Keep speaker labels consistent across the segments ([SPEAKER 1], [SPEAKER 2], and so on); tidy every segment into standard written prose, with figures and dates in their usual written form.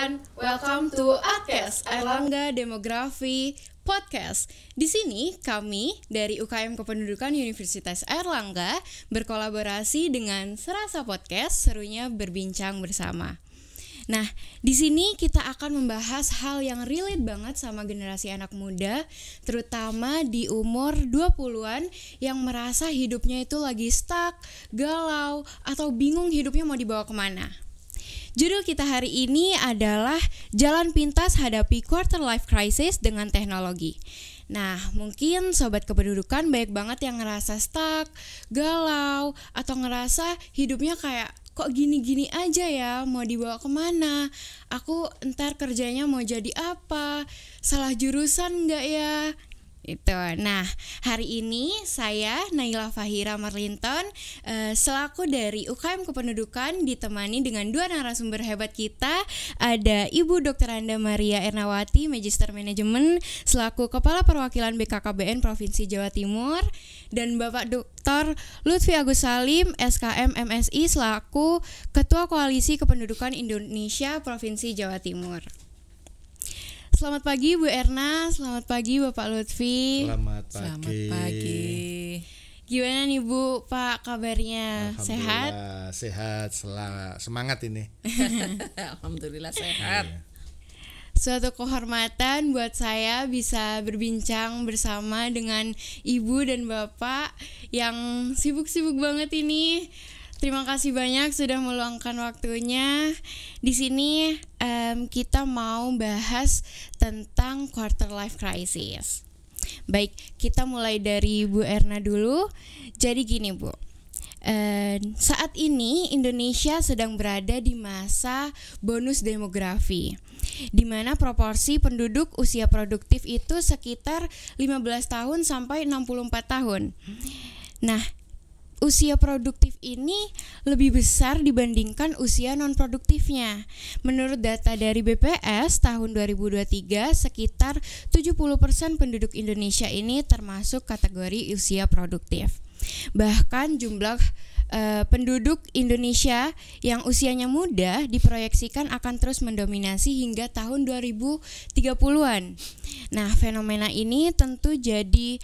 [SPEAKER 1] everyone, welcome to ADCAST, Airlangga Demografi Podcast. Di sini kami dari UKM Kependudukan Universitas Airlangga berkolaborasi dengan Serasa Podcast, serunya berbincang bersama. Nah, di sini kita akan membahas hal yang relate banget sama generasi anak muda, terutama di umur 20-an yang merasa hidupnya itu lagi stuck, galau, atau bingung hidupnya mau dibawa kemana. Judul kita hari ini adalah Jalan Pintas Hadapi Quarter Life Crisis dengan Teknologi. Nah, mungkin sobat kependudukan banyak banget yang ngerasa stuck, galau, atau ngerasa hidupnya kayak kok gini-gini aja ya, mau dibawa kemana? Aku ntar kerjanya mau jadi apa? Salah jurusan nggak ya? Itu. Nah, hari ini saya Naila Fahira Marlinton selaku dari UKM Kependudukan ditemani dengan dua narasumber hebat kita. Ada Ibu Dr. Anda Maria Ernawati, Magister Manajemen selaku Kepala Perwakilan BKKBN Provinsi Jawa Timur, dan Bapak Dr. Lutfi Agus Salim, SKM MSI selaku Ketua Koalisi Kependudukan Indonesia Provinsi Jawa Timur. Selamat pagi Bu Erna, selamat pagi Bapak Lutfi.
[SPEAKER 2] Selamat
[SPEAKER 3] pagi.
[SPEAKER 1] Gimana nih Bu, Pak kabarnya? Sehat?
[SPEAKER 2] Sehat, semangat ini.
[SPEAKER 3] Alhamdulillah sehat.
[SPEAKER 1] Suatu kehormatan buat saya bisa berbincang bersama dengan Ibu dan Bapak yang sibuk-sibuk banget ini. Terima kasih banyak sudah meluangkan waktunya. Di sini kita mau bahas tentang quarter life crisis. Baik, kita mulai dari Bu Erna dulu. Jadi gini Bu, saat ini Indonesia sedang berada di masa bonus demografi, di mana proporsi penduduk usia produktif itu sekitar 15 tahun sampai 64 tahun. Nah, usia produktif ini lebih besar dibandingkan usia non-produktifnya. Menurut data dari BPS tahun 2023, sekitar 70% penduduk Indonesia ini termasuk kategori usia produktif. Bahkan jumlah penduduk Indonesia yang usianya muda diproyeksikan akan terus mendominasi hingga tahun 2030-an. Nah, fenomena ini tentu jadi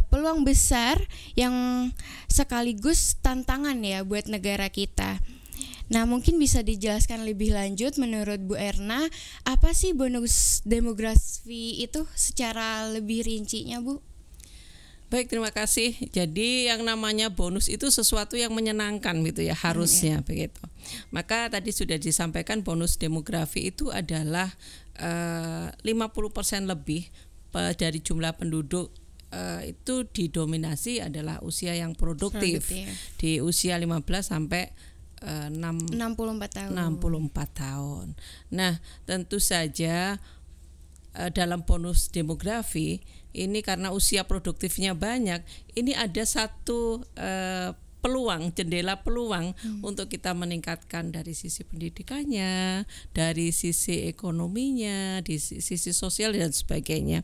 [SPEAKER 1] peluang besar yang sekaligus tantangan ya buat negara kita. Nah, mungkin bisa dijelaskan lebih lanjut menurut Bu Erna, apa sih bonus demografi itu secara lebih rincinya, Bu?
[SPEAKER 3] Baik, terima kasih. Jadi yang namanya bonus itu sesuatu yang menyenangkan gitu ya, harusnya begitu. Maka tadi sudah disampaikan bonus demografi itu adalah 50% lebih dari jumlah penduduk itu didominasi adalah usia yang produktif. Di usia 15 sampai
[SPEAKER 1] 64
[SPEAKER 3] tahun. Nah, tentu saja dalam bonus demografi ini karena usia produktifnya banyak, ini ada satu peluang, jendela peluang untuk kita meningkatkan dari sisi pendidikannya, dari sisi ekonominya, di sisi sosial dan sebagainya.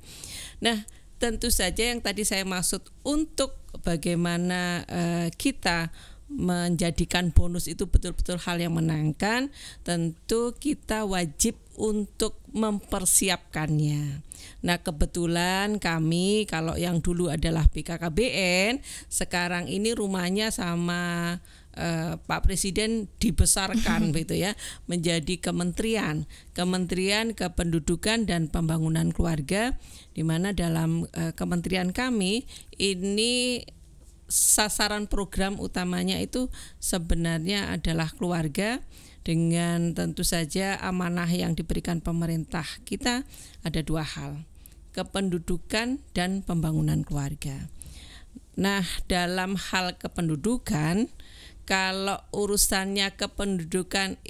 [SPEAKER 3] Nah, tentu saja yang tadi saya maksud untuk bagaimana kita menjadikan bonus itu betul-betul hal yang menyenangkan, tentu kita wajib untuk mempersiapkannya. Nah, kebetulan kami kalau yang dulu adalah BKKBN, sekarang ini rumahnya sama Pak Presiden dibesarkan gitu ya, menjadi Kementerian Kependudukan dan Pembangunan Keluarga, di mana dalam kementerian kami ini sasaran program utamanya itu sebenarnya adalah keluarga, dengan tentu saja amanah yang diberikan pemerintah kita ada dua hal, kependudukan dan pembangunan keluarga. Nah, dalam hal kependudukan, kalau urusannya kependudukan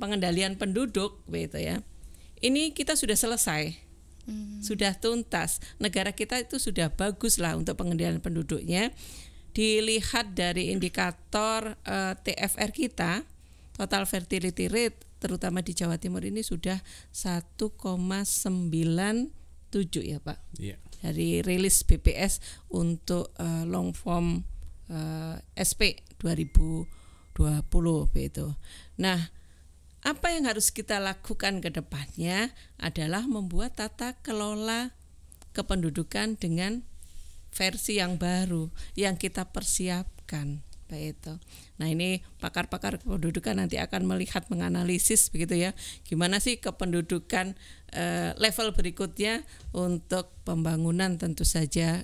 [SPEAKER 3] pengendalian penduduk gitu ya, ini kita sudah selesai. Sudah tuntas. Negara kita itu sudah bagus lah untuk pengendalian penduduknya. Dilihat dari indikator TFR kita, total fertility rate, terutama di Jawa Timur ini sudah 1,97 ya Pak.
[SPEAKER 2] Iya.
[SPEAKER 3] Dari rilis BPS untuk long form SP 2020 begitu. Nah, apa yang harus kita lakukan ke depannya adalah membuat tata kelola kependudukan dengan versi yang baru yang kita persiapkan. Itu. Nah, ini pakar-pakar kependudukan nanti akan melihat, menganalisis begitu ya, gimana sih kependudukan level berikutnya untuk pembangunan tentu saja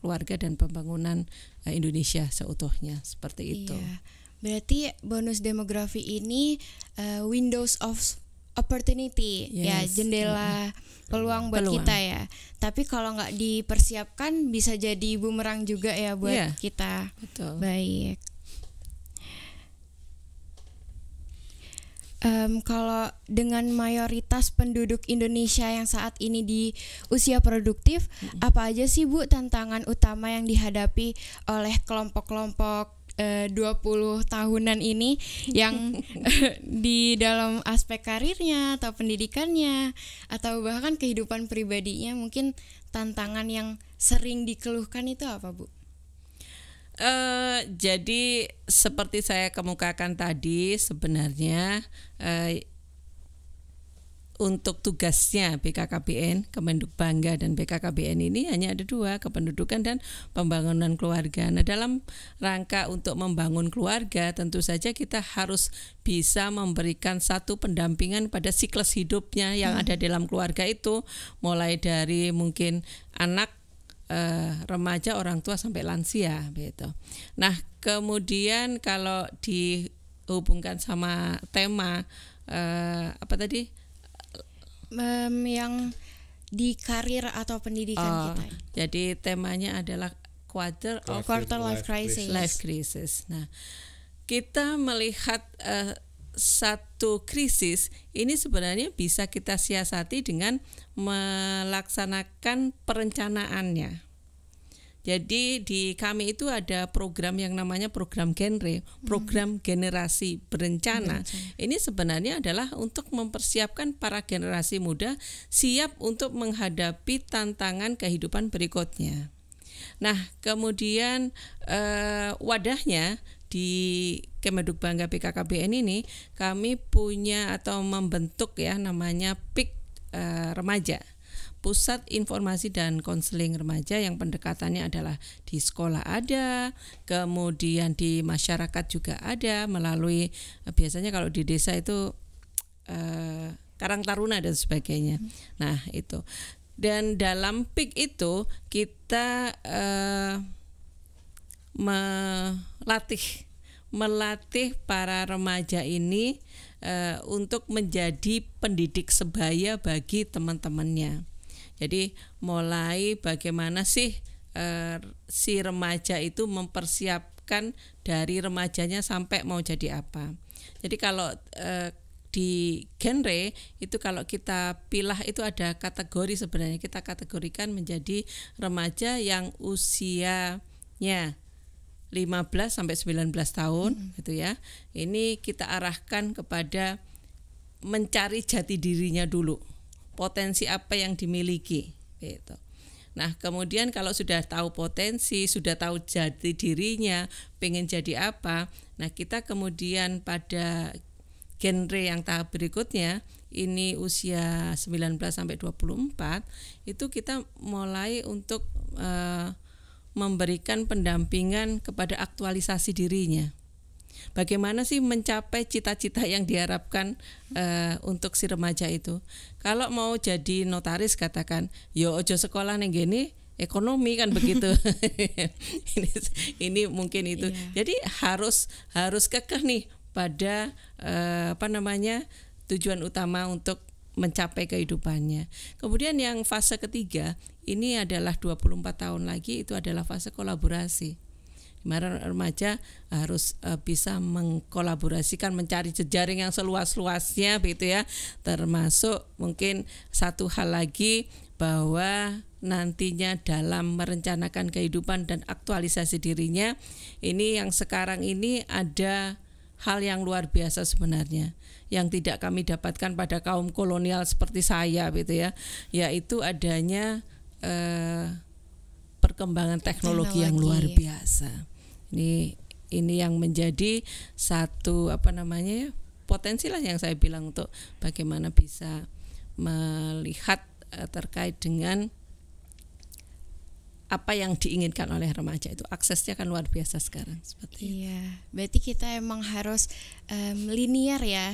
[SPEAKER 3] keluarga dan pembangunan Indonesia seutuhnya seperti itu.
[SPEAKER 1] Iya. Berarti bonus demografi ini windows of opportunity, ya, jendela peluang buat kita ya. Tapi kalau nggak dipersiapkan bisa jadi bumerang juga ya buat kita.
[SPEAKER 3] Betul.
[SPEAKER 1] Baik. Kalau dengan mayoritas penduduk Indonesia yang saat ini di usia produktif, apa aja sih Bu tantangan utama yang dihadapi oleh kelompok-kelompok 20 tahunan ini yang di dalam aspek karirnya atau pendidikannya atau bahkan kehidupan pribadinya, mungkin tantangan yang sering dikeluhkan itu apa Bu?
[SPEAKER 3] Jadi seperti saya kemukakan tadi, sebenarnya untuk tugasnya BKKBN, Kemendikbangga dan BKKBN ini hanya ada dua, kependudukan dan pembangunan keluarga. Nah, dalam rangka untuk membangun keluarga, tentu saja kita harus bisa memberikan satu pendampingan pada siklus hidupnya yang ada dalam keluarga itu, mulai dari mungkin anak, remaja, orang tua sampai lansia gitu. Nah, kemudian kalau dihubungkan sama tema apa tadi?
[SPEAKER 1] Yang di karir atau pendidikan kita.
[SPEAKER 3] Jadi temanya adalah quarter
[SPEAKER 1] life crisis.
[SPEAKER 3] Nah, kita melihat satu krisis ini sebenarnya bisa kita siasati dengan melaksanakan perencanaannya. Jadi di kami itu ada program yang namanya program genre, program generasi berencana. Ini sebenarnya adalah untuk mempersiapkan para generasi muda siap untuk menghadapi tantangan kehidupan berikutnya. Nah, kemudian wadahnya di Kemendikbangga BKKBN ini kami punya atau membentuk ya namanya PIK remaja. Pusat Informasi dan Konseling Remaja, yang pendekatannya adalah di sekolah ada, kemudian di masyarakat juga ada melalui biasanya kalau di desa itu Karang Taruna dan sebagainya. Nah, itu. Dan dalam PIK itu kita melatih para remaja ini untuk menjadi pendidik sebaya bagi teman-temannya. Jadi mulai bagaimana sih si remaja itu mempersiapkan dari remajanya sampai mau jadi apa. Jadi kalau di genre itu kalau kita pilah itu ada kategori, sebenarnya kita kategorikan menjadi remaja yang usianya 15 sampai 19 tahun gitu ya. Ini kita arahkan kepada mencari jati dirinya dulu. Potensi apa yang dimiliki gitu. Nah, kemudian kalau sudah tahu potensi, sudah tahu jati dirinya, pengen jadi apa, nah kita kemudian pada genre yang tahap berikutnya, ini usia 19 sampai 24, itu kita mulai untuk memberikan pendampingan kepada aktualisasi dirinya. Bagaimana sih mencapai cita-cita yang diharapkan untuk si remaja itu? Kalau mau jadi notaris katakan, yo ojo sekolah neng gini ekonomi kan begitu. ini mungkin itu. Iya. Jadi harus kekeh nih pada tujuan utama untuk mencapai kehidupannya. Kemudian yang fase ketiga ini adalah 24 tahun lagi, itu adalah fase kolaborasi. Dimana remaja harus bisa mengkolaborasikan, mencari jejaring yang seluas-luasnya begitu ya. Termasuk mungkin satu hal lagi, bahwa nantinya dalam merencanakan kehidupan dan aktualisasi dirinya, ini yang sekarang ini ada hal yang luar biasa sebenarnya yang tidak kami dapatkan pada kaum kolonial seperti saya gitu ya, yaitu adanya perkembangan teknologi yang luar biasa. Ini yang menjadi satu berpotensi lah yang saya bilang untuk bagaimana bisa melihat terkait dengan apa yang diinginkan oleh remaja itu. Aksesnya kan luar biasa sekarang seperti itu.
[SPEAKER 1] Iya, berarti kita emang harus linear ya.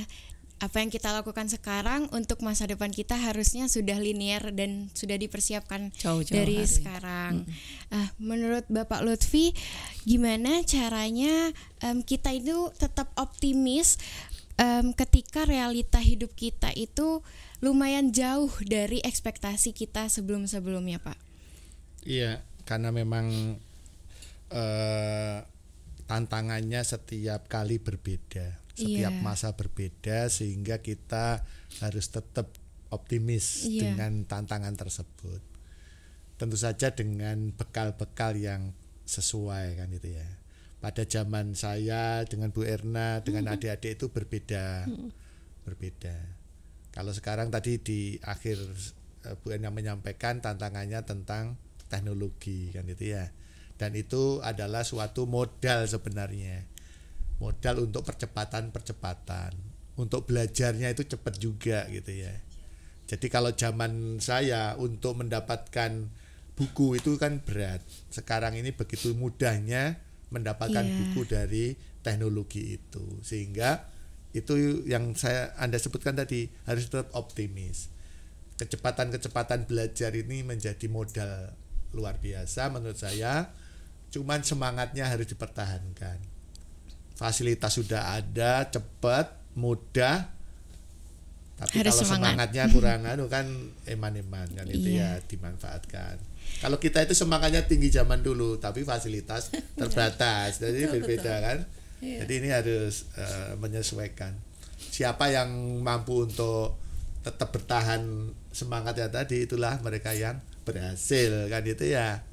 [SPEAKER 1] Apa yang kita lakukan sekarang untuk masa depan kita harusnya sudah linear dan sudah dipersiapkan
[SPEAKER 3] Jauh-jauh
[SPEAKER 1] dari
[SPEAKER 3] hari.
[SPEAKER 1] sekarang. Menurut Bapak Lutfi, gimana caranya kita itu tetap optimis ketika realita hidup kita itu lumayan jauh dari ekspektasi kita sebelum-sebelumnya, Pak?
[SPEAKER 2] Iya, karena memang tantangannya setiap kali berbeda, setiap masa berbeda, sehingga kita harus tetap optimis dengan tantangan tersebut. Tentu saja dengan bekal-bekal yang sesuai kan itu ya. Pada zaman saya dengan Bu Erna dengan adik-adik itu berbeda. Kalau sekarang tadi di akhir Bu Erna menyampaikan tantangannya tentang teknologi kan itu ya. Dan itu adalah suatu modal sebenarnya. Modal untuk percepatan, untuk belajarnya itu cepat juga gitu ya. Jadi kalau zaman saya untuk mendapatkan buku itu kan berat. Sekarang ini begitu mudahnya mendapatkan buku dari teknologi itu, sehingga itu yang Anda sebutkan tadi, harus tetap optimis. Kecepatan belajar ini menjadi modal luar biasa menurut saya. Cuman semangatnya harus dipertahankan. Fasilitas sudah ada, cepat, mudah. Tapi harus kalau semangatnya kurang kan eman-eman kan itu ya dimanfaatkan. Kalau kita itu semangatnya tinggi zaman dulu, tapi fasilitas terbatas. Jadi berbeda kan. Jadi ini harus menyesuaikan. Siapa yang mampu untuk tetap bertahan semangatnya tadi, itulah mereka yang berhasil kan itu ya.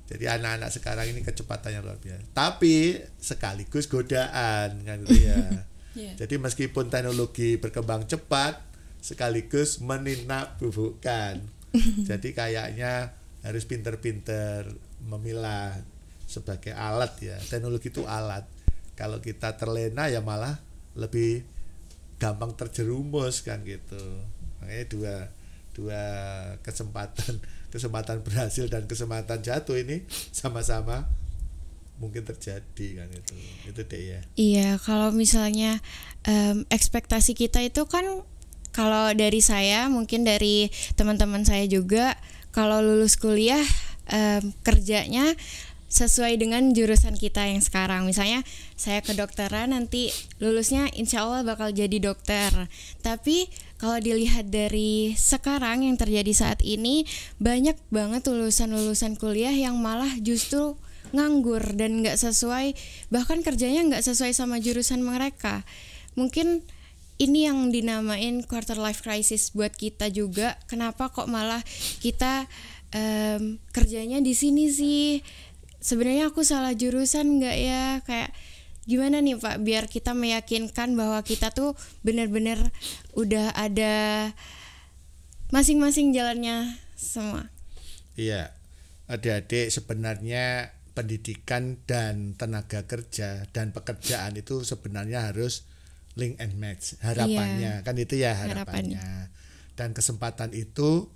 [SPEAKER 2] Jadi anak-anak sekarang ini kecepatannya luar biasa. Tapi sekaligus godaan kan gitu ya. Jadi meskipun teknologi berkembang cepat, sekaligus meninakbubukkan. Jadi kayaknya harus pinter-pinter memilah sebagai alat ya. Teknologi itu alat. Kalau kita terlena ya malah lebih gampang terjerumus kan gitu. Makanya dua kesempatan berhasil dan kesempatan jatuh ini sama-sama mungkin terjadi kan itu deh ya.
[SPEAKER 1] Iya, kalau misalnya ekspektasi kita itu kan, kalau dari saya, mungkin dari teman-teman saya juga, kalau lulus kuliah kerjanya sesuai dengan jurusan kita yang sekarang. Misalnya saya kedokteran, nanti lulusnya insya Allah bakal jadi dokter. Tapi kalau dilihat dari sekarang yang terjadi saat ini, banyak banget lulusan kuliah yang malah justru nganggur dan nggak sesuai, bahkan kerjanya nggak sesuai sama jurusan mereka. Mungkin ini yang dinamain quarter life crisis buat kita juga. Kenapa kok malah kita kerjanya di sini sih? Sebenarnya aku salah jurusan nggak ya? Kayak gimana nih Pak, biar kita meyakinkan bahwa kita tuh benar-benar udah ada masing-masing jalannya semua.
[SPEAKER 2] Iya, adik-adik, sebenarnya pendidikan dan tenaga kerja dan pekerjaan itu sebenarnya harus link and match harapannya, kan itu ya harapannya. Dan kesempatan itu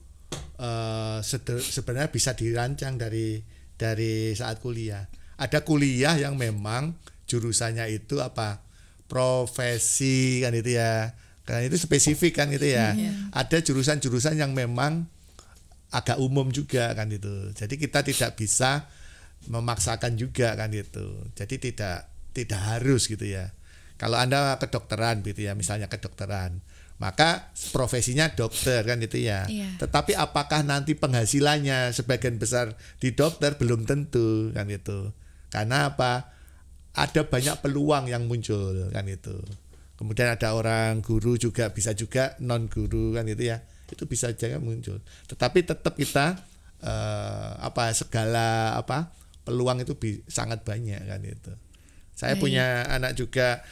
[SPEAKER 2] sebenarnya bisa dirancang dari saat kuliah. Ada kuliah yang memang jurusannya itu apa, profesi kan itu ya, karena itu spesifik kan gitu ya. Ada jurusan-jurusan yang memang agak umum juga kan itu. Jadi kita tidak bisa memaksakan juga kan itu. Jadi tidak harus gitu ya. Kalau Anda kedokteran gitu ya, misalnya kedokteran, maka profesinya dokter kan itu ya. Tetapi apakah nanti penghasilannya sebagian besar di dokter, belum tentu kan itu. Karena apa? Ada banyak peluang yang muncul kan itu. Kemudian ada orang guru juga, bisa juga non guru kan itu ya. Itu bisa juga muncul. Tetapi tetap kita segala peluang itu sangat banyak kan itu. Saya punya anak juga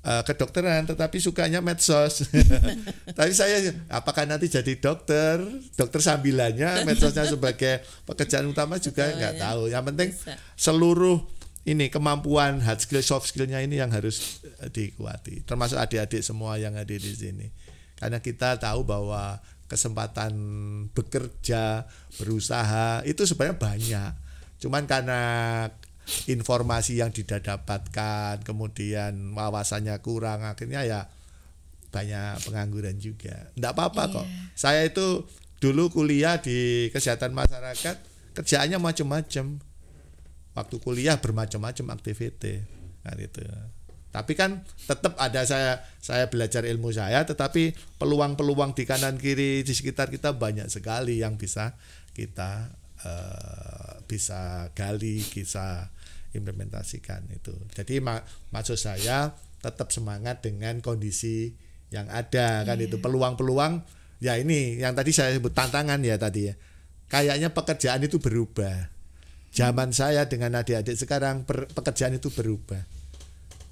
[SPEAKER 2] kedokteran, tetapi sukanya medsos. Tapi saya, apakah nanti jadi dokter sambilannya medsosnya sebagai pekerjaan utama juga nggak tahu. Yang penting seluruh ini kemampuan hard skill, soft skillnya ini yang harus dikuati, termasuk adik-adik semua yang ada di sini. Karena kita tahu bahwa kesempatan bekerja, berusaha itu sebenarnya banyak. Cuman karena informasi yang tidak dapatkan, kemudian wawasannya kurang, akhirnya ya banyak pengangguran juga. Nggak apa-apa kok. Saya itu dulu kuliah di kesehatan masyarakat, kerjaannya macam-macam. Waktu kuliah bermacam-macam aktiviti, kan itu. Tapi kan tetap ada saya belajar ilmu saya, tetapi peluang-peluang di kanan kiri di sekitar kita banyak sekali yang bisa kita bisa gali, bisa implementasikan itu. Jadi maksud saya tetap semangat dengan kondisi yang ada, kan itu. Peluang-peluang ya ini yang tadi saya sebut tantangan ya tadi ya. Kayaknya pekerjaan itu berubah. Zaman saya dengan adik-adik sekarang pekerjaan itu berubah.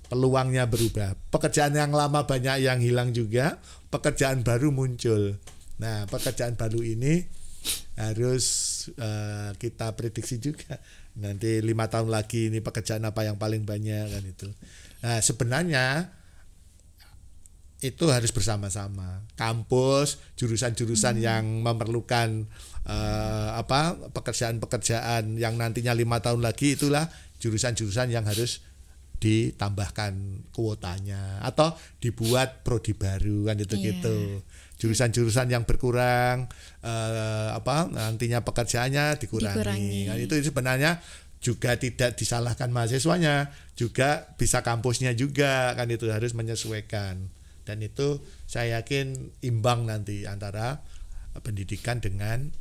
[SPEAKER 2] Peluangnya berubah. Pekerjaan yang lama banyak yang hilang juga, pekerjaan baru muncul. Nah, pekerjaan baru ini harus kita prediksi juga. Nanti 5 tahun lagi ini pekerjaan apa yang paling banyak, kan itu. Nah, sebenarnya itu harus bersama-sama. Kampus, jurusan-jurusan yang memerlukan pekerjaan-pekerjaan yang nantinya 5 tahun lagi, itulah jurusan-jurusan yang harus ditambahkan kuotanya atau dibuat prodi baru, kan itu gitu. Jurusan-jurusan yang berkurang nantinya pekerjaannya dikurangi. Kan itu sebenarnya juga tidak disalahkan mahasiswanya, juga bisa kampusnya juga, kan itu harus menyesuaikan. Dan itu saya yakin imbang nanti antara pendidikan dengan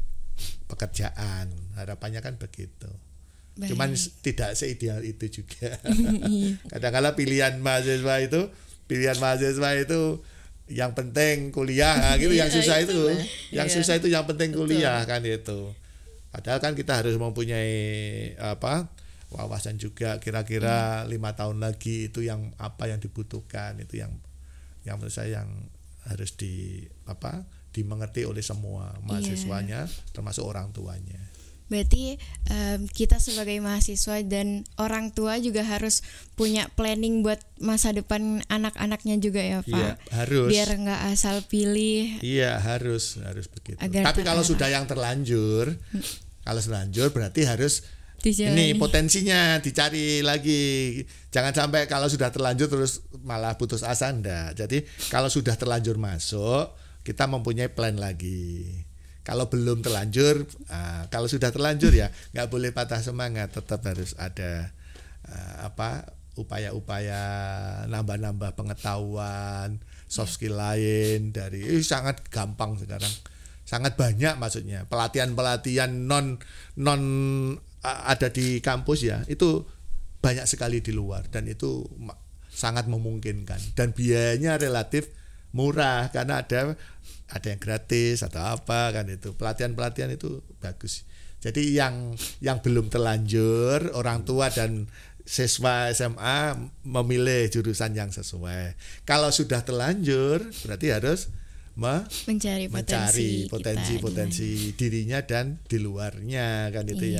[SPEAKER 2] pekerjaan. Harapannya kan begitu. Baik. Cuman tidak seideal itu juga. Kadang-kadang pilihan mahasiswa itu yang penting kuliah, gitu. Yang susah itu, susah itu yang penting kuliah, kan itu. Padahal kan kita harus mempunyai wawasan juga, kira-kira 5 tahun lagi itu yang apa yang dibutuhkan, itu yang menurut saya yang harus dimengerti oleh semua mahasiswanya, termasuk orang tuanya.
[SPEAKER 1] Berarti kita sebagai mahasiswa dan orang tua juga harus punya planning buat masa depan anak-anaknya juga ya Pak.
[SPEAKER 2] Iya, harus.
[SPEAKER 1] Biar nggak asal pilih.
[SPEAKER 2] Iya, harus begitu. Tapi kalau sudah yang terlanjur, berarti harus ini potensinya dicari lagi. Jangan sampai kalau sudah terlanjur terus malah putus asa, enggak. Jadi kalau sudah terlanjur masuk, kita mempunyai plan lagi. Kalau belum terlanjur, kalau sudah terlanjur ya nggak boleh patah semangat, tetap harus ada upaya-upaya nambah-nambah pengetahuan, soft skill lain dari sangat gampang sekarang, sangat banyak maksudnya pelatihan non ada di kampus ya, itu banyak sekali di luar dan itu sangat memungkinkan dan biayanya relatif murah karena ada yang gratis atau apa, kan itu. Pelatihan itu bagus. Jadi yang belum terlanjur, orang tua dan siswa SMA memilih jurusan yang sesuai. Kalau sudah terlanjur berarti harus mencari potensi dirinya dan di luarnya, kan itu.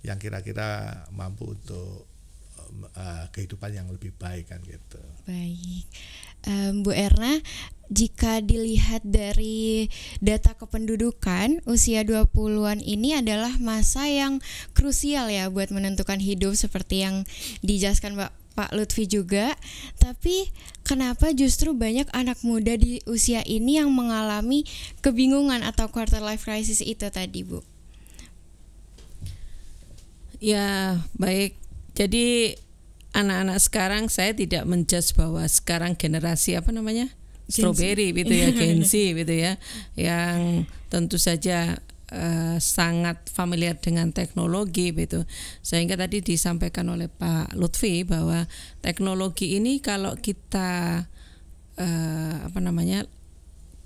[SPEAKER 2] Yang kira-kira mampu untuk kehidupan yang lebih baik, kan gitu.
[SPEAKER 1] Baik. Bu Erna, jika dilihat dari data kependudukan, usia 20-an ini adalah masa yang krusial ya buat menentukan hidup seperti yang dijelaskan Pak Lutfi juga. Tapi kenapa justru banyak anak muda di usia ini yang mengalami kebingungan atau quarter life crisis itu tadi, Bu?
[SPEAKER 3] Ya, baik. Jadi anak-anak sekarang saya tidak menjudge bahwa sekarang generasi strawberry gitu ya, Gen Z gitu ya, yang tentu saja sangat familiar dengan teknologi gitu. Sehingga tadi disampaikan oleh Pak Lutfi bahwa teknologi ini kalau kita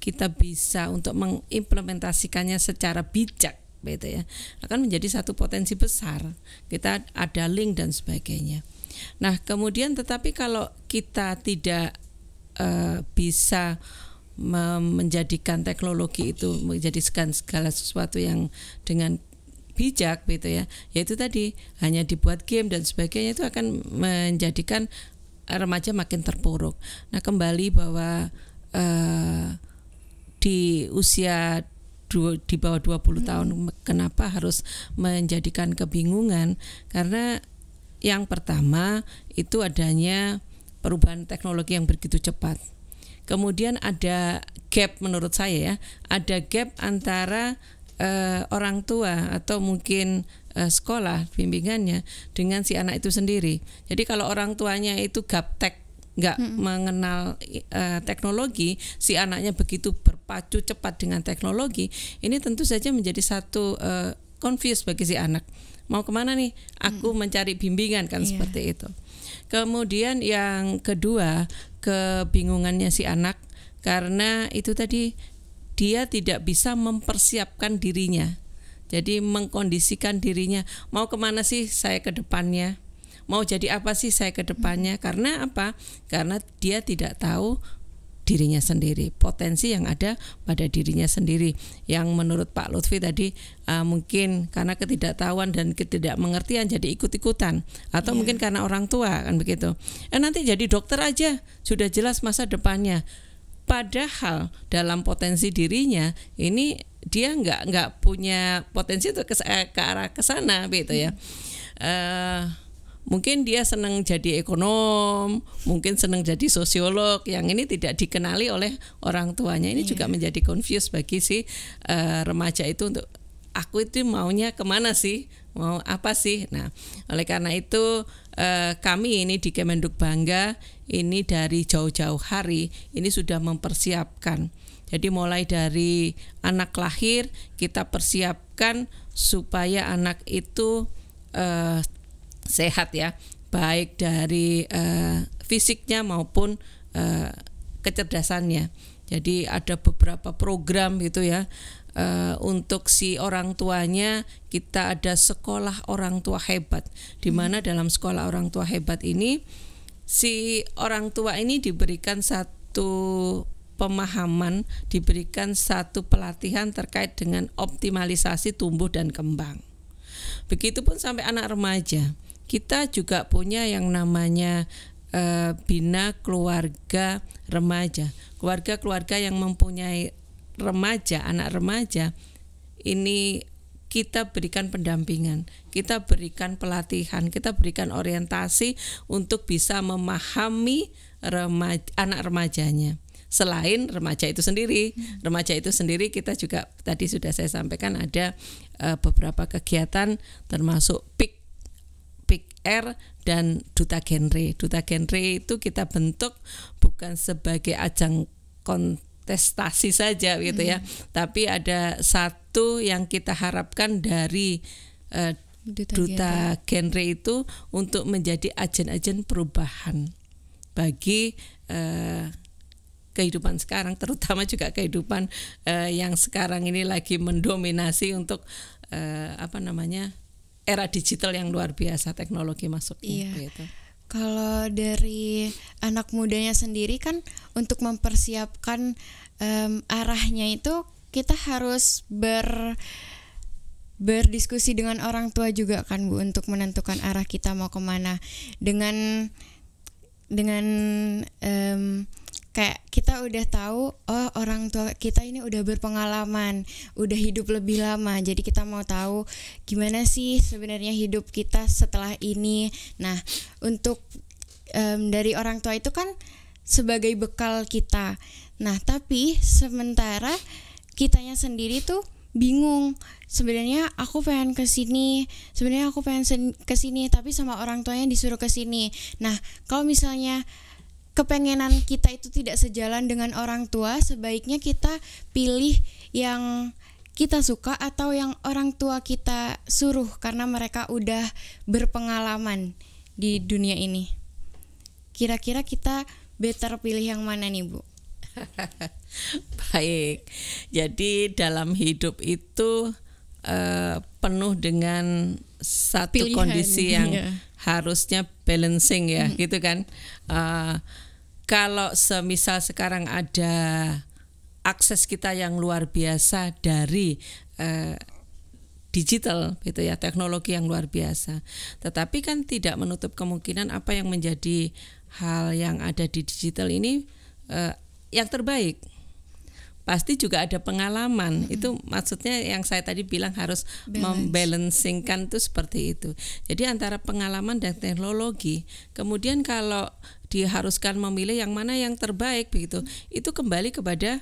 [SPEAKER 3] kita bisa untuk mengimplementasikannya secara bijak gitu ya, akan menjadi satu potensi besar. Kita ada link dan sebagainya. Nah, kemudian tetapi kalau kita tidak bisa menjadikan teknologi itu menjadikan segala sesuatu yang dengan bijak gitu ya, yaitu tadi hanya dibuat game dan sebagainya, itu akan menjadikan remaja makin terpuruk. Nah, kembali bahwa di usia di bawah 20 tahun kenapa harus menjadikan kebingungan? Karena yang pertama itu adanya perubahan teknologi yang begitu cepat. Kemudian ada gap, menurut saya ya, ada gap antara orang tua atau mungkin sekolah bimbingannya dengan si anak itu sendiri. Jadi kalau orang tuanya itu gaptek, nggak mengenal teknologi, si anaknya begitu berpacu cepat dengan teknologi, ini tentu saja menjadi satu confuse bagi si anak. Mau kemana nih? Aku mencari bimbingan kan, seperti itu. Kemudian yang kedua, kebingungannya si anak karena itu tadi dia tidak bisa mempersiapkan dirinya. Jadi mengkondisikan dirinya, mau kemana sih saya ke depannya? Mau jadi apa sih saya ke depannya? Karena apa? Karena dia tidak tahu dirinya sendiri, potensi yang ada pada dirinya sendiri. Yang menurut Pak Lutfi tadi mungkin karena ketidaktahuan dan ketidakmengertian jadi ikut-ikutan, atau mungkin karena orang tua kan begitu. Nanti jadi dokter aja, sudah jelas masa depannya. Padahal dalam potensi dirinya ini dia nggak punya potensi untuk ke arah ke sana gitu ya. Mungkin dia senang jadi ekonom, mungkin senang jadi sosiolog, yang ini tidak dikenali oleh orang tuanya. Ini juga menjadi confuse bagi si remaja itu, untuk aku itu maunya kemana sih, mau apa sih. Nah, oleh karena itu kami ini di Kemenduk Bangga ini dari jauh-jauh hari ini sudah mempersiapkan. Jadi mulai dari anak lahir kita persiapkan supaya anak itu sehat ya, baik dari fisiknya maupun kecerdasannya. Jadi ada beberapa program gitu ya, untuk si orang tuanya. Kita ada sekolah orang tua hebat, di mana dalam sekolah orang tua hebat ini si orang tua ini diberikan satu pemahaman, diberikan satu pelatihan terkait dengan optimalisasi tumbuh dan kembang. Begitupun sampai anak remaja. Kita juga punya yang namanya bina keluarga remaja. Keluarga-keluarga yang mempunyai remaja, anak remaja, ini kita berikan pendampingan, kita berikan pelatihan, kita berikan orientasi untuk bisa memahami anak remajanya. Selain remaja itu sendiri, kita juga tadi sudah saya sampaikan ada beberapa kegiatan termasuk PIK R dan Duta Genre. Duta Genre itu kita bentuk bukan sebagai ajang kontestasi saja gitu ya, tapi ada satu yang kita harapkan dari Duta Genre itu untuk menjadi agen-agen perubahan bagi kehidupan sekarang, terutama juga kehidupan yang sekarang ini lagi mendominasi untuk era digital yang luar biasa, teknologi masuknya gitu.
[SPEAKER 1] Kalau dari anak mudanya sendiri kan untuk mempersiapkan arahnya itu kita harus berdiskusi dengan orang tua juga kan Bu, untuk menentukan arah kita mau kemana. Dengan kayak kita udah tahu, oh orang tua kita ini udah berpengalaman, udah hidup lebih lama, jadi kita mau tahu gimana sih sebenarnya hidup kita setelah ini. Nah, untuk dari orang tua itu kan sebagai bekal kita. Nah, tapi sementara kitanya sendiri tuh bingung, sebenarnya aku pengen kesini, tapi sama orang tuanya disuruh kesini. Nah, kalau misalnya kepengenan kita itu tidak sejalan dengan orang tua, sebaiknya kita pilih yang kita suka atau yang orang tua kita suruh, karena mereka udah berpengalaman di dunia ini. Kira-kira kita better pilih yang mana nih Bu?
[SPEAKER 3] Baik, jadi dalam hidup itu penuh dengan satu pilihan, kondisi yang harusnya balancing ya, gitu kan. Kalau semisal sekarang ada akses kita yang luar biasa dari digital gitu ya, teknologi yang luar biasa. Tetapi kan tidak menutup kemungkinan apa yang menjadi hal yang ada di digital ini yang terbaik. Pasti juga ada pengalaman. Itu maksudnya yang saya tadi bilang harus membalancingkan itu seperti itu. Jadi antara pengalaman dan teknologi. Kemudian kalau diharuskan memilih yang mana yang terbaik begitu, itu kembali kepada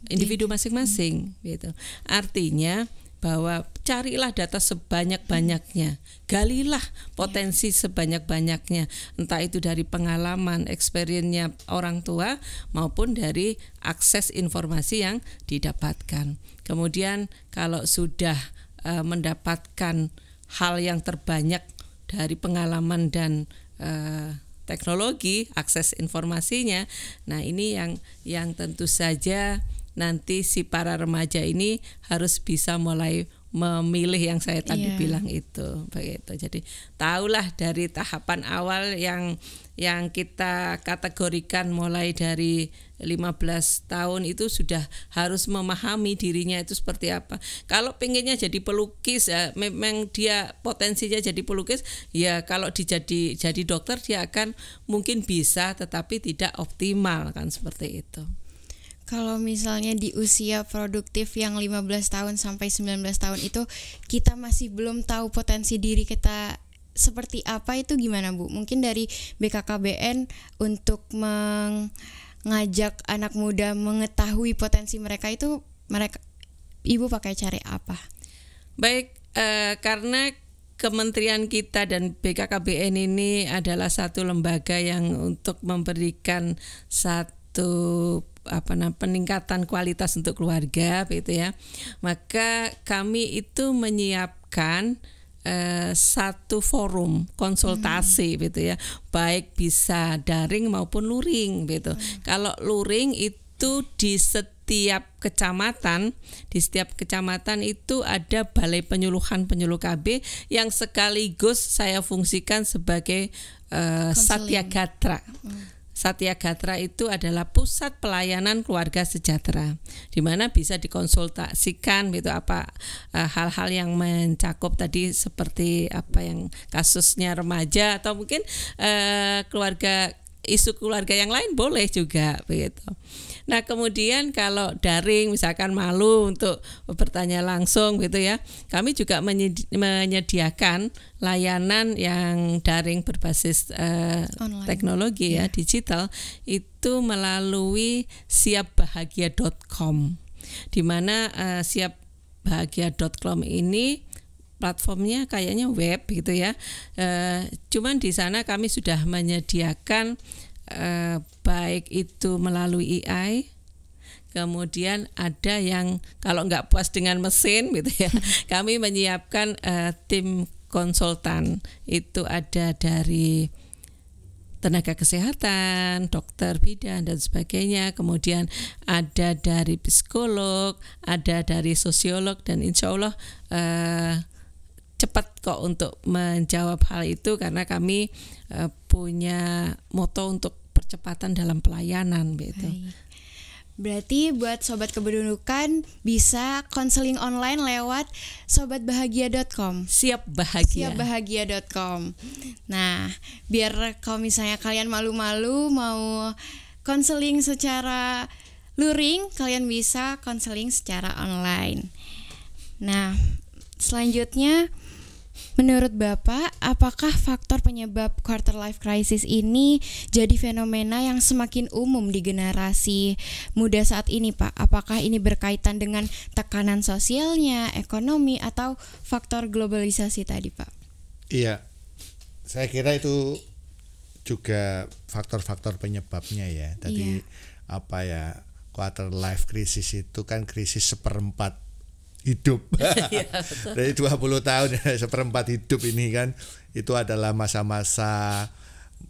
[SPEAKER 3] individu masing-masing gitu. Artinya bahwa carilah data sebanyak-banyaknya, galilah potensi sebanyak-banyaknya, entah itu dari pengalaman, experience-nya orang tua maupun dari akses informasi yang didapatkan. Kemudian kalau sudah mendapatkan hal yang terbanyak dari pengalaman dan teknologi, akses informasinya, nah ini yang tentu saja nanti si para remaja ini harus bisa mulai memilih yang saya tadi bilang itu begitu. Jadi tahulah dari tahapan awal yang kita kategorikan mulai dari 15 tahun itu sudah harus memahami dirinya itu seperti apa. Kalau pengennya jadi pelukis ya, memang dia potensinya jadi pelukis ya, kalau jadi dokter dia akan mungkin bisa tetapi tidak optimal kan, seperti itu.
[SPEAKER 1] Kalau misalnya di usia produktif yang 15 tahun sampai 19 tahun itu kita masih belum tahu potensi diri kita seperti apa, itu gimana Bu? Mungkin dari BKKBN untuk mengajak anak muda mengetahui potensi mereka itu Ibu pakai cara apa?
[SPEAKER 3] Baik, karena Kementerian kita dan BKKBN ini adalah satu lembaga yang untuk memberikan satu peningkatan kualitas untuk keluarga begitu ya. Maka kami itu menyiapkan satu forum konsultasi gitu ya, baik bisa daring maupun luring gitu. Kalau luring itu di setiap kecamatan itu ada balai penyuluh KB yang sekaligus saya fungsikan sebagai Satya Gatra. Satya Gatra itu adalah pusat pelayanan keluarga sejahtera, di mana bisa dikonsultasikan gitu apa hal-hal yang mencakup tadi seperti apa yang kasusnya remaja atau mungkin isu keluarga yang lain boleh juga begitu. Nah kemudian kalau daring misalkan malu untuk bertanya langsung gitu ya, kami juga menyediakan layanan yang daring berbasis teknologi ya, digital, itu melalui siapbahagia.com, di mana siapbahagia.com ini platformnya kayaknya web gitu ya. Cuman di sana kami sudah menyediakan baik itu melalui AI, kemudian ada yang kalau nggak puas dengan mesin gitu ya, kami menyiapkan tim konsultan, itu ada dari tenaga kesehatan, dokter bidan dan sebagainya, kemudian ada dari psikolog, ada dari sosiolog, dan insya Allah cepat kok untuk menjawab hal itu karena kami punya moto untuk percepatan dalam pelayanan gitu.
[SPEAKER 1] Berarti buat sobat kependudukan bisa konseling online lewat sobatbahagia.com. Siapbahagia.com. Nah, biar kalau misalnya kalian malu-malu mau konseling secara luring, kalian bisa konseling secara online. Nah, selanjutnya menurut Bapak, apakah faktor penyebab quarter life crisis ini jadi fenomena yang semakin umum di generasi muda saat ini, Pak? Apakah ini berkaitan dengan tekanan sosialnya, ekonomi, atau faktor globalisasi tadi, Pak?
[SPEAKER 2] Iya, saya kira itu juga faktor-faktor penyebabnya ya. Tadi quarter life crisis itu kan krisis seperempat hidup. Dari 20 tahun seperempat hidup ini kan, itu adalah masa-masa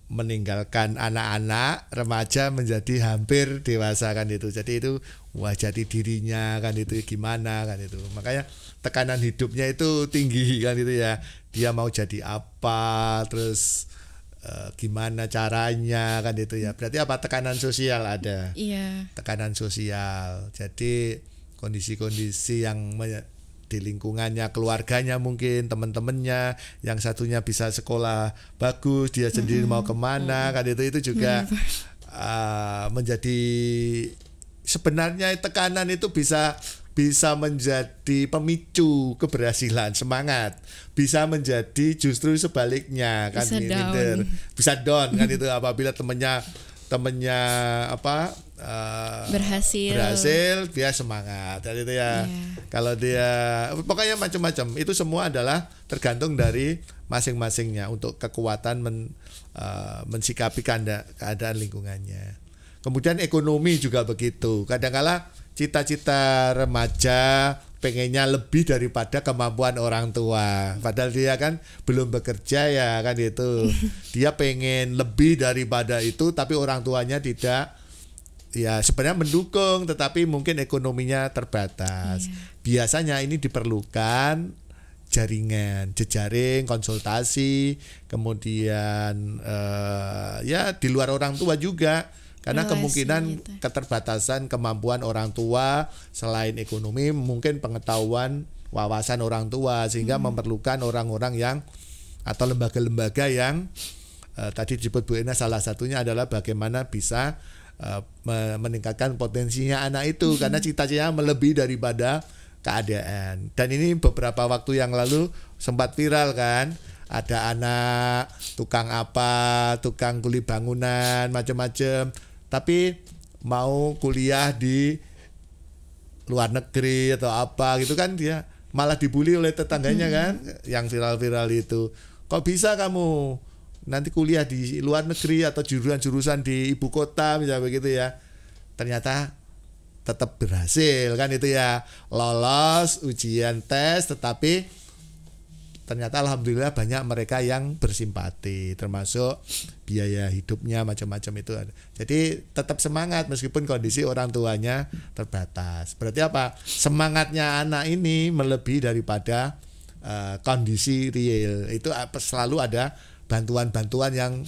[SPEAKER 2] meninggalkan anak-anak, remaja menjadi hampir dewasa kan itu. Jadi itu jati dirinya kan itu gimana kan itu. Makanya tekanan hidupnya itu tinggi kan itu ya. Dia mau jadi apa, terus gimana caranya kan itu ya. Berarti apa, tekanan sosial ada.
[SPEAKER 1] Iya.
[SPEAKER 2] Tekanan sosial. Jadi kondisi-kondisi yang di lingkungannya, keluarganya mungkin, teman-temannya, yang satunya bisa sekolah bagus, dia sendiri mau kemana, kan itu juga menjadi, sebenarnya tekanan itu bisa menjadi pemicu keberhasilan, semangat, bisa menjadi justru sebaliknya, kan
[SPEAKER 1] bisa down.
[SPEAKER 2] Bisa down kan itu apabila temennya berhasil dia semangat dan itu ya. Kalau dia pokoknya macam-macam, itu semua adalah tergantung dari masing-masingnya untuk kekuatan mensikapi keadaan lingkungannya. Kemudian ekonomi juga begitu. Kadang-kala cita-cita remaja pengennya lebih daripada kemampuan orang tua, padahal dia kan belum bekerja ya kan itu. Dia pengen lebih daripada itu, tapi orang tuanya tidak, ya sebenarnya mendukung, tetapi mungkin ekonominya terbatas. Biasanya ini diperlukan jaringan, jejaring, konsultasi, kemudian ya di luar orang tua juga. Karena kemungkinan keterbatasan kemampuan orang tua selain ekonomi mungkin pengetahuan, wawasan orang tua, sehingga memerlukan orang-orang yang atau lembaga-lembaga yang tadi disebut Bu Ena, salah satunya adalah bagaimana bisa meningkatkan potensinya anak itu, karena cita-citanya melebihi daripada keadaan. Dan ini beberapa waktu yang lalu sempat viral kan, ada anak tukang kuli bangunan macam-macam, tapi mau kuliah di luar negeri atau apa gitu kan, dia malah dibully oleh tetangganya kan, yang viral-viral itu. Kok bisa kamu nanti kuliah di luar negeri atau jurusan-jurusan di ibu kota misalnya begitu ya. Ternyata tetap berhasil kan itu ya, lolos ujian tes, tetapi ternyata alhamdulillah banyak mereka yang bersimpati, termasuk biaya hidupnya macam-macam itu ada. Jadi tetap semangat meskipun kondisi orang tuanya terbatas. Berarti apa? Semangatnya anak ini melebihi daripada kondisi real. Itu selalu ada bantuan-bantuan yang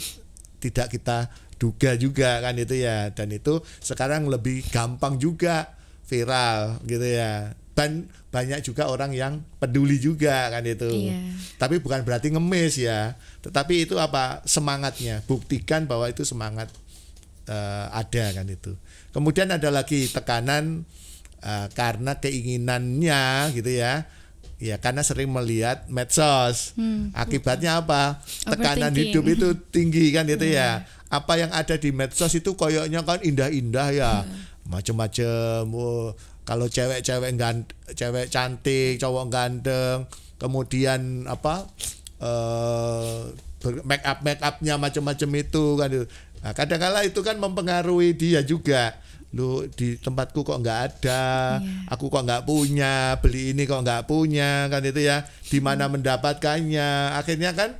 [SPEAKER 2] tidak kita duga juga kan itu ya. Dan itu sekarang lebih gampang juga viral gitu ya. Dan banyak juga orang yang peduli juga kan itu. Tapi bukan berarti ngemis ya. Tetapi itu apa? Semangatnya. Buktikan bahwa itu semangat ada kan itu. Kemudian ada lagi tekanan karena keinginannya gitu ya. Ya karena sering melihat medsos. Akibatnya apa? Tekanan hidup itu tinggi kan itu ya. Apa yang ada di medsos itu koyoknya kan indah-indah ya. Macam-macam. Kalau cewek cantik, cowok ganteng, kemudian apa make upnya macam-macam itu kan. Nah, kadang-kala itu kan mempengaruhi dia juga. Lu di tempatku kok nggak ada, aku kok nggak punya, beli ini kok nggak punya kan itu ya. Di mana mendapatkannya? Akhirnya kan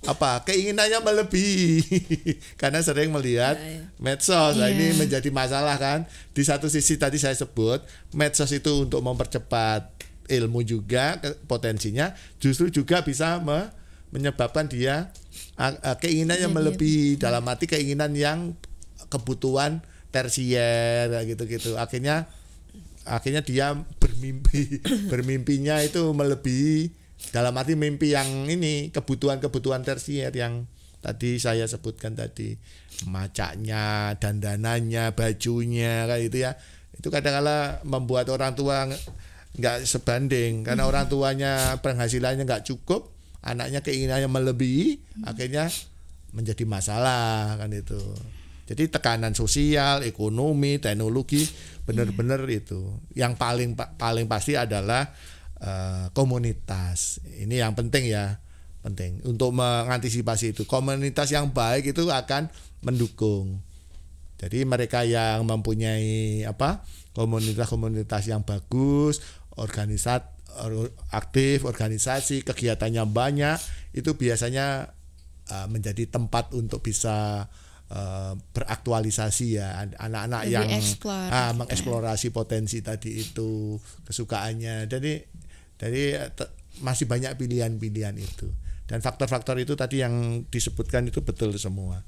[SPEAKER 2] apa keinginannya melebihi karena sering melihat medsos. Nah, ini menjadi masalah kan. Di satu sisi tadi saya sebut medsos itu untuk mempercepat ilmu juga potensinya, justru juga bisa menyebabkan dia keinginannya melebihi, dalam arti keinginan yang kebutuhan tersier gitu-gitu. Akhirnya dia bermimpinya itu melebihi, dalam arti mimpi yang ini kebutuhan tersier yang tadi saya sebutkan tadi, macaknya, dandanannya, bajunya kayak gitu ya. Itu kadang-kala membuat orang tua nggak sebanding karena orang tuanya penghasilannya nggak cukup, anaknya keinginannya melebihi, akhirnya menjadi masalah kan itu. Jadi tekanan sosial, ekonomi, teknologi benar-benar itu. Yang paling pasti adalah komunitas. Ini yang penting ya, penting untuk mengantisipasi itu. Komunitas yang baik itu akan mendukung. Jadi mereka yang mempunyai komunitas yang bagus, aktif, organisasi, kegiatannya banyak, itu biasanya menjadi tempat untuk bisa beraktualisasi ya, anak-anak yang mengeksplorasi potensi tadi itu, kesukaannya. Jadi masih banyak pilihan-pilihan itu, dan faktor-faktor itu tadi yang disebutkan itu betul semua.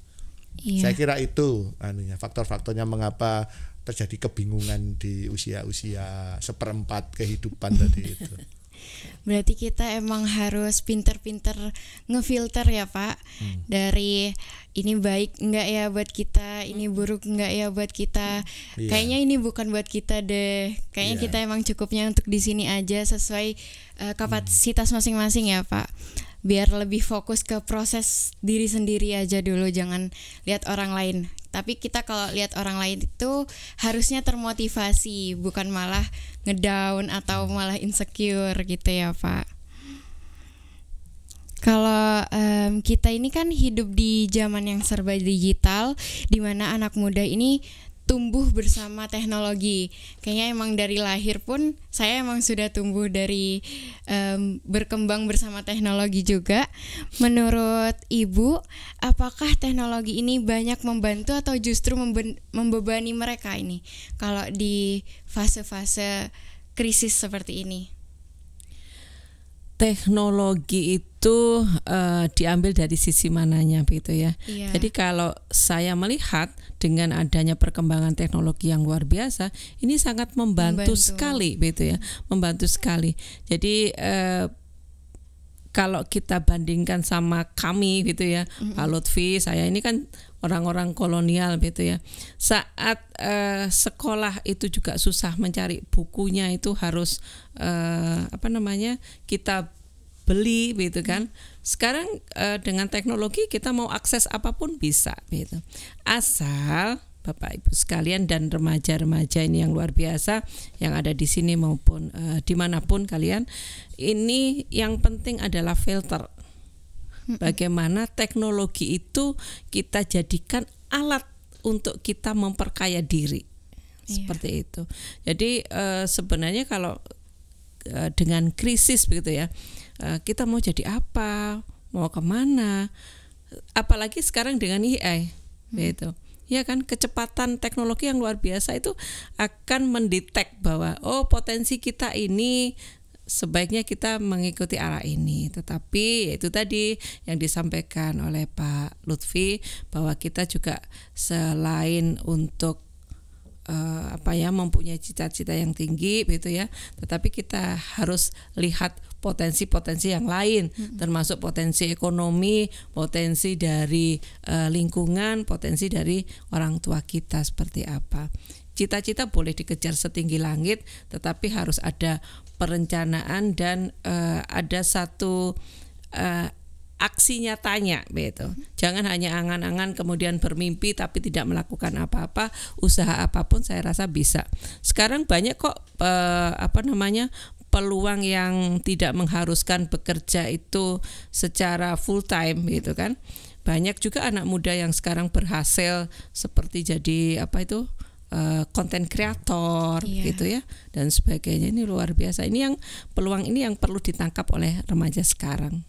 [SPEAKER 2] Saya kira itu faktor-faktornya mengapa terjadi kebingungan di usia-usia seperempat kehidupan tadi itu.
[SPEAKER 1] Berarti kita emang harus pinter-pinter ngefilter ya Pak, dari ini baik enggak ya buat kita, ini buruk enggak ya buat kita. Kayaknya ini bukan buat kita deh. Kayaknya kita emang cukupnya untuk di sini aja sesuai kapasitas masing-masing ya Pak. Biar lebih fokus ke proses diri sendiri aja dulu, jangan lihat orang lain. Tapi kita kalau lihat orang lain itu harusnya termotivasi, bukan malah ngedown atau malah insecure gitu ya Pak. Kalau kita ini kan hidup di zaman yang serba digital, di mana anak muda ini tumbuh bersama teknologi. Kayaknya emang dari lahir pun saya emang sudah tumbuh dari berkembang bersama teknologi juga. Menurut Ibu, apakah teknologi ini banyak membantu atau justru membebani mereka ini kalau di fase-fase krisis seperti ini?
[SPEAKER 3] Teknologi itu diambil dari sisi mananya begitu ya. Jadi kalau saya melihat dengan adanya perkembangan teknologi yang luar biasa, ini sangat membantu sekali begitu ya, membantu sekali. Jadi kalau kita bandingkan sama kami gitu ya, Pak Lutfi, saya ini kan orang-orang kolonial gitu ya. Saat sekolah itu juga susah mencari bukunya, itu harus kita beli gitu kan. Sekarang dengan teknologi kita mau akses apapun bisa gitu. Asal Bapak Ibu sekalian dan remaja-remaja ini yang luar biasa yang ada di sini maupun dimanapun kalian, ini yang penting adalah filter. Bagaimana teknologi itu kita jadikan alat untuk kita memperkaya diri, seperti itu. Jadi sebenarnya kalau dengan krisis begitu ya, kita mau jadi apa, mau kemana, apalagi sekarang dengan AI, gitu. Ya kan, kecepatan teknologi yang luar biasa itu akan mendetek bahwa potensi kita ini sebaiknya kita mengikuti arah ini. Tetapi itu tadi yang disampaikan oleh Pak Lutfi, bahwa kita juga selain untuk mempunyai cita-cita yang tinggi begitu ya, tetapi kita harus lihat potensi-potensi yang lain, termasuk potensi ekonomi, potensi dari lingkungan, potensi dari orang tua kita seperti apa. Cita-cita boleh dikejar setinggi langit, tetapi harus ada perencanaan dan ada satu aksi nyatanya begitu. Jangan hanya angan-angan kemudian bermimpi tapi tidak melakukan apa-apa. Usaha apapun saya rasa bisa. Sekarang banyak kok peluang yang tidak mengharuskan bekerja itu secara full time gitu kan. Banyak juga anak muda yang sekarang berhasil seperti jadi konten kreator gitu ya dan sebagainya. Ini luar biasa. Ini yang peluang ini yang perlu ditangkap oleh remaja sekarang.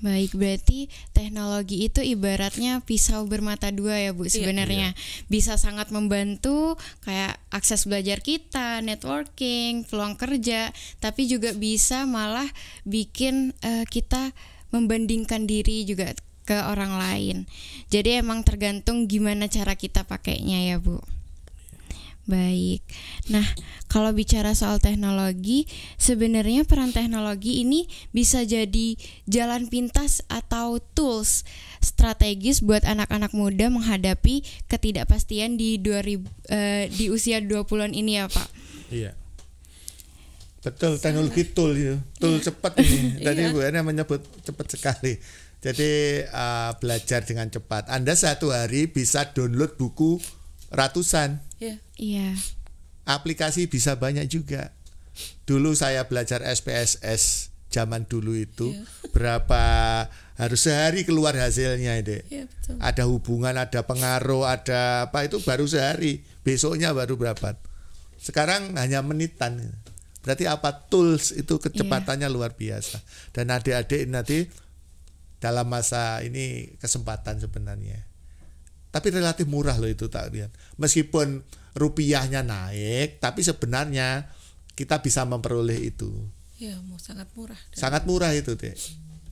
[SPEAKER 1] Baik, berarti teknologi itu ibaratnya pisau bermata dua ya Bu sebenarnya. Bisa sangat membantu kayak akses belajar kita, networking, peluang kerja, tapi juga bisa malah bikin kita membandingkan diri juga ke orang lain. Jadi emang tergantung gimana cara kita pakainya ya Bu. Baik. Nah, kalau bicara soal teknologi, sebenarnya peran teknologi ini bisa jadi jalan pintas atau tools strategis buat anak-anak muda menghadapi ketidakpastian di usia 20-an ini ya, Pak.
[SPEAKER 2] Iya. Betul, teknologi tool itu. Tool cepat ini. Tadi Bu Ena menyebut cepat sekali. Jadi belajar dengan cepat. Anda satu hari bisa download buku ratusan.
[SPEAKER 1] Iya.
[SPEAKER 2] Aplikasi bisa banyak juga. Dulu saya belajar SPSS zaman dulu itu berapa harus sehari keluar hasilnya itu. Ada hubungan, ada pengaruh, ada apa itu baru sehari. Besoknya baru berapa. Sekarang hanya menitan. Berarti apa tools itu kecepatannya luar biasa. Dan adik-adik nanti dalam masa ini kesempatan sebenarnya. Tapi relatif murah loh itu tak lihat. Meskipun rupiahnya naik, tapi sebenarnya kita bisa memperoleh itu.
[SPEAKER 3] Ya, sangat murah.
[SPEAKER 2] Sangat murah itu deh.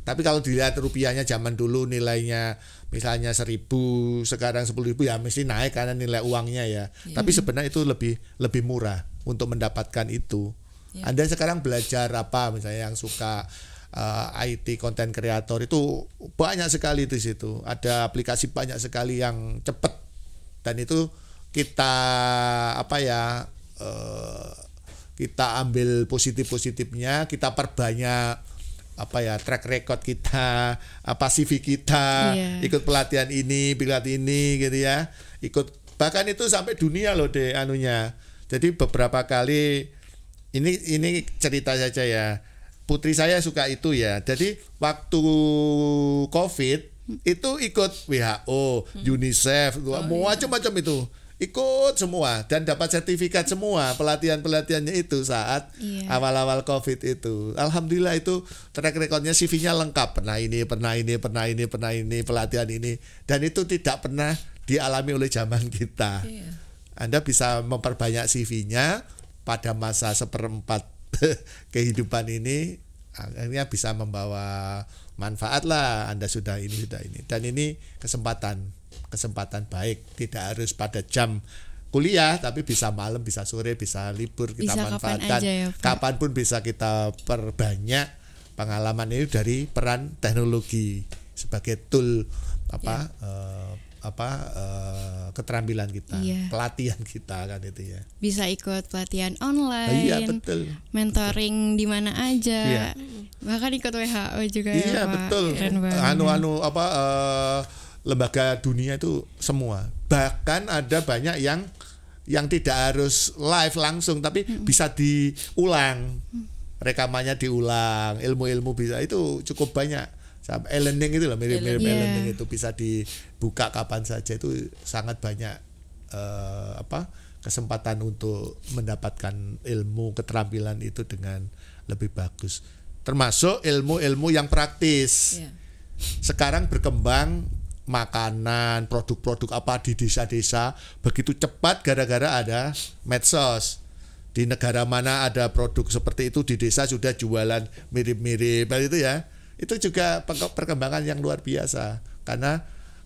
[SPEAKER 2] Tapi kalau dilihat rupiahnya zaman dulu nilainya misalnya 1.000, sekarang 10.000 ya mesti naik karena nilai uangnya ya. Tapi sebenarnya itu lebih murah untuk mendapatkan itu. Anda sekarang belajar apa, misalnya yang suka IT content creator itu banyak sekali di situ. Ada aplikasi banyak sekali yang cepat dan itu kita kita ambil positifnya, kita perbanyak track record kita, CV kita, ikut pelatihan ini gitu ya. Ikut bahkan itu sampai dunia loh deh anunya. Jadi beberapa kali ini cerita saja ya. Putri saya suka itu ya. Jadi waktu COVID itu ikut WHO, UNICEF, macam-macam itu. Ikut semua dan dapat sertifikat semua pelatihannya itu saat awal-awal COVID itu. Alhamdulillah itu track recordnya, CV-nya lengkap. Pernah ini, pelatihan ini, dan itu tidak pernah dialami oleh zaman kita. Anda bisa memperbanyak CV-nya pada masa seperempat kehidupan ini, akhirnya bisa membawa manfaat lah. Anda sudah ini, dan ini kesempatan baik. Tidak harus pada jam kuliah, tapi bisa malam, bisa sore, bisa libur, kita
[SPEAKER 1] bisa
[SPEAKER 2] manfaatkan kapanpun bisa kita perbanyak pengalaman ini dari peran teknologi sebagai tool keterampilan kita, pelatihan kita kan itu ya. Bisa
[SPEAKER 1] ikut pelatihan online,
[SPEAKER 2] betul.
[SPEAKER 1] Mentoring di mana aja, bahkan ikut WHO juga ya, Pak.
[SPEAKER 2] Betul. Lembaga dunia itu semua. Bahkan ada banyak yang tidak harus live langsung, tapi bisa diulang, rekamannya diulang, ilmu-ilmu bisa, itu cukup banyak. E-learning itu lah, mirip-mirip e-learning itu bisa dibuka kapan saja, itu sangat banyak kesempatan untuk mendapatkan ilmu keterampilan itu dengan lebih bagus, termasuk ilmu-ilmu yang praktis. Sekarang berkembang makanan, produk-produk apa di desa-desa begitu cepat gara-gara ada medsos. Di negara mana ada produk seperti itu, di desa sudah jualan mirip-mirip itu ya. Itu juga perkembangan yang luar biasa, karena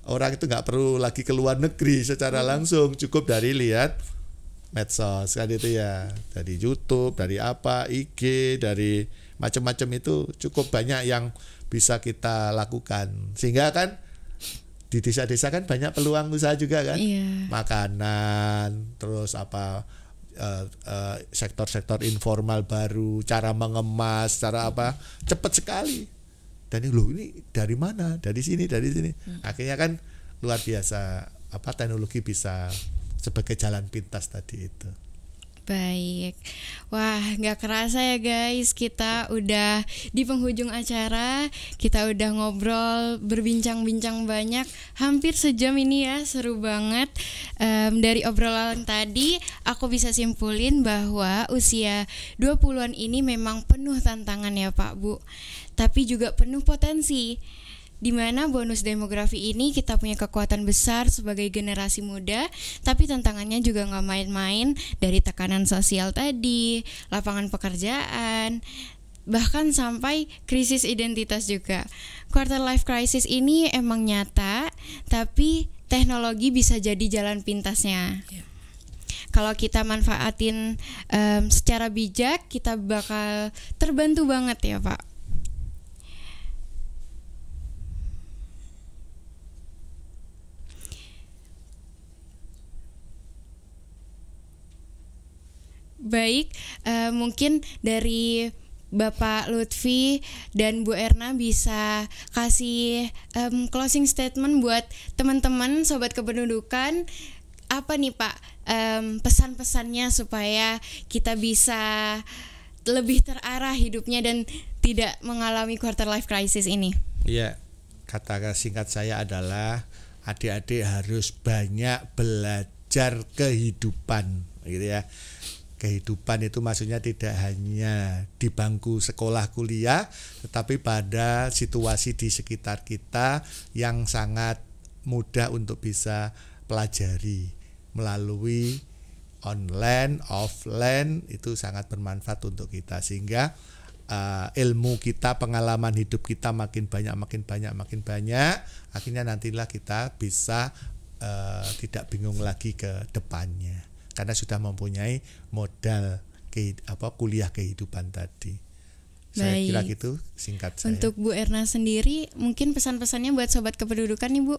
[SPEAKER 2] orang itu nggak perlu lagi ke luar negeri secara langsung, cukup dari lihat medsos kan itu ya, dari YouTube, dari IG, dari macam-macam, itu cukup banyak yang bisa kita lakukan. Sehingga kan di desa-desa kan banyak peluang usaha juga kan, makanan, terus sektor-sektor informal baru, cara mengemas, cara cepat sekali. Dan ini dari mana? Dari sini. Akhirnya kan luar biasa teknologi bisa sebagai jalan pintas tadi itu.
[SPEAKER 1] Baik. Wah, gak kerasa ya guys, kita udah di penghujung acara. Kita udah ngobrol, berbincang-bincang banyak, hampir sejam ini ya, seru banget. Dari obrolan tadi aku bisa simpulin bahwa usia 20-an ini memang penuh tantangan ya Pak Bu, tapi juga penuh potensi, di mana bonus demografi ini kita punya kekuatan besar sebagai generasi muda, tapi tantangannya juga gak main-main, dari tekanan sosial tadi, lapangan pekerjaan, bahkan sampai krisis identitas juga. Quarter life crisis ini emang nyata, tapi teknologi bisa jadi jalan pintasnya. Kalau kita manfaatin secara bijak, kita bakal terbantu banget ya Pak. Baik, mungkin dari Bapak Lutfi dan Bu Erna bisa kasih closing statement buat teman-teman Sobat Kependudukan. Apa nih Pak pesan-pesannya supaya kita bisa lebih terarah hidupnya dan tidak mengalami quarter life crisis ini?
[SPEAKER 2] Iya, kata singkat saya adalah adik-adik harus banyak belajar kehidupan, gitu ya. Kehidupan itu maksudnya tidak hanya di bangku sekolah kuliah, tetapi pada situasi di sekitar kita yang sangat mudah untuk bisa pelajari melalui online, offline, itu sangat bermanfaat untuk kita, sehingga ilmu kita, pengalaman hidup kita makin banyak, akhirnya nantilah kita bisa tidak bingung lagi ke depannya, karena sudah mempunyai modal kuliah kehidupan tadi. Saya kira gitu singkat saya.
[SPEAKER 1] Untuk Bu Erna sendiri, mungkin pesan-pesannya buat sobat kependudukan nih Bu.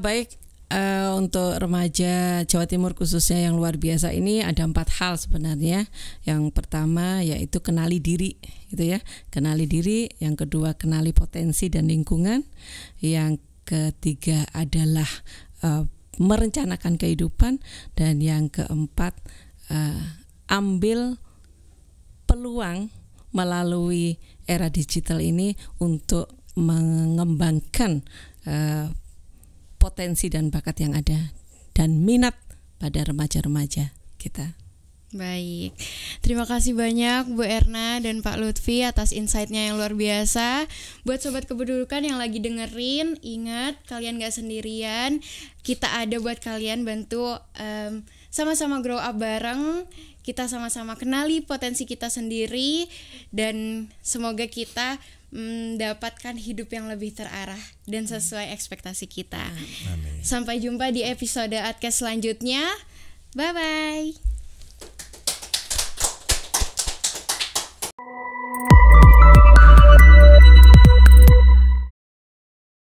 [SPEAKER 3] Baik, untuk remaja Jawa Timur khususnya yang luar biasa ini ada 4 hal sebenarnya. Yang pertama yaitu kenali diri, gitu ya. Kenali diri. Yang kedua kenali potensi dan lingkungan. Yang ketiga adalah merencanakan kehidupan, dan yang keempat ambil peluang melalui era digital ini untuk mengembangkan potensi dan bakat yang ada dan minat pada remaja-remaja kita.
[SPEAKER 1] Baik, terima kasih banyak Bu Erna dan Pak Lutfi atas insight-nya yang luar biasa. Buat sobat kependudukan yang lagi dengerin, ingat kalian gak sendirian. Kita ada buat kalian, bantu sama-sama grow up bareng. Kita sama-sama kenali potensi kita sendiri, dan semoga kita mendapatkan hidup yang lebih terarah dan sesuai ekspektasi kita.
[SPEAKER 2] Amin.
[SPEAKER 1] Sampai jumpa di episode Adcast selanjutnya. Bye-bye.